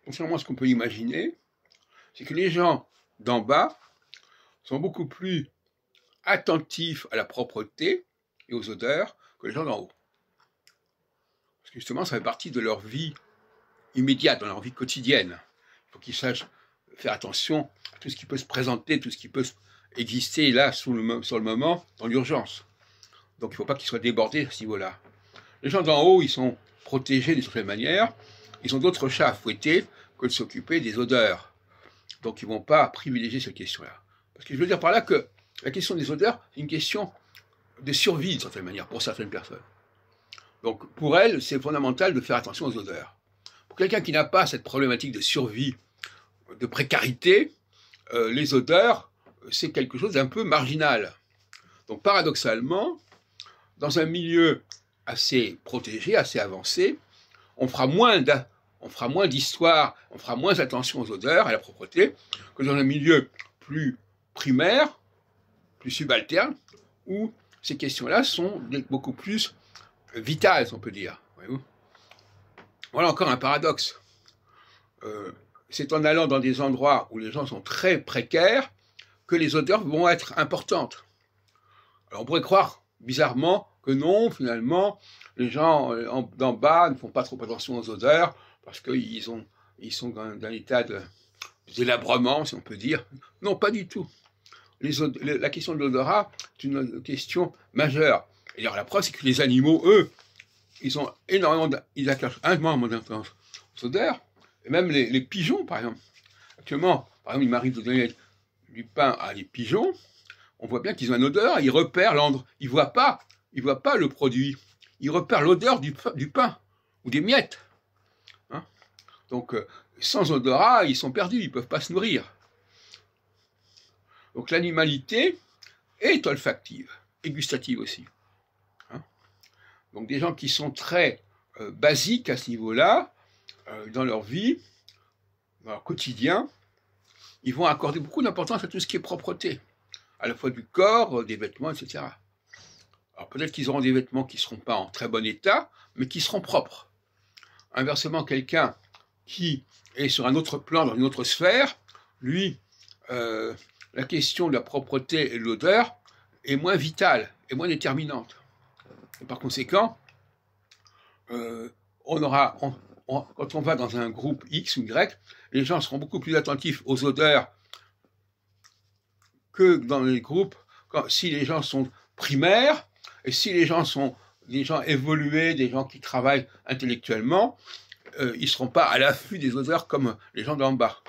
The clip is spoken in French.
contrairement à ce qu'on peut imaginer, c'est que les gens d'en bas sont beaucoup plus attentifs à la propreté et aux odeurs que les gens d'en haut. Parce que justement, ça fait partie de leur vie immédiate, dans leur vie quotidienne. Il faut qu'ils sachent faire attention à tout ce qui peut se présenter, tout ce qui peut exister là, sur le moment, dans l'urgence. Donc il ne faut pas qu'ils soient débordés à ce niveau-là. Les gens d'en haut, ils sont protégés d'une certaine manière. Ils ont d'autres chats à fouetter que de s'occuper des odeurs. Donc ils ne vont pas privilégier cette question-là. Parce que je veux dire par là que la question des odeurs, c'est une question de survie d'une certaine manière pour certaines personnes. Donc pour elles, c'est fondamental de faire attention aux odeurs. Pour quelqu'un qui n'a pas cette problématique de survie, de précarité, les odeurs, c'est quelque chose d'un peu marginal. Donc paradoxalement, dans un milieu assez protégé, assez avancé, on fera moins d'histoire, on fera moins attention aux odeurs, à la propreté, que dans un milieu plus primaire, plus subalterne, où ces questions-là sont beaucoup plus vitales, on peut dire. Voyez-vous ? Voilà encore un paradoxe. C'est en allant dans des endroits où les gens sont très précaires que les odeurs vont être importantes. Alors on pourrait croire, bizarrement, que non, finalement, les gens d'en bas ne font pas trop attention aux odeurs, parce qu'ils sont dans un état de délabrement, si on peut dire. Non, pas du tout. La question de l'odorat est une question majeure. Et alors la preuve, c'est que les animaux, eux, ils accrochent énormément d'importance aux odeurs, et même les pigeons, par exemple. Actuellement, par exemple, il m'arrive de donner du pain à les pigeons, on voit bien qu'ils ont une odeur, ils repèrent l'endroit, ils ne voient pas le produit, ils repèrent l'odeur du pain, ou des miettes. Hein? Donc, sans odorat, ils sont perdus, ils ne peuvent pas se nourrir. Donc l'animalité est olfactive, et gustative aussi. Hein? Donc des gens qui sont très basiques à ce niveau-là, dans leur vie, dans leur quotidien, ils vont accorder beaucoup d'importance à tout ce qui est propreté, à la fois du corps, des vêtements, etc. Alors peut-être qu'ils auront des vêtements qui ne seront pas en très bon état, mais qui seront propres. Inversement, quelqu'un qui est sur un autre plan, dans une autre sphère, lui, la question de la propreté et de l'odeur est moins vitale, est moins déterminante. Et par conséquent, quand on va dans un groupe X ou Y, les gens seront beaucoup plus attentifs aux odeurs que dans les groupes, si les gens sont primaires, et si les gens sont des gens évolués, des gens qui travaillent intellectuellement, ils ne seront pas à l'affût des odeurs comme les gens d'en bas.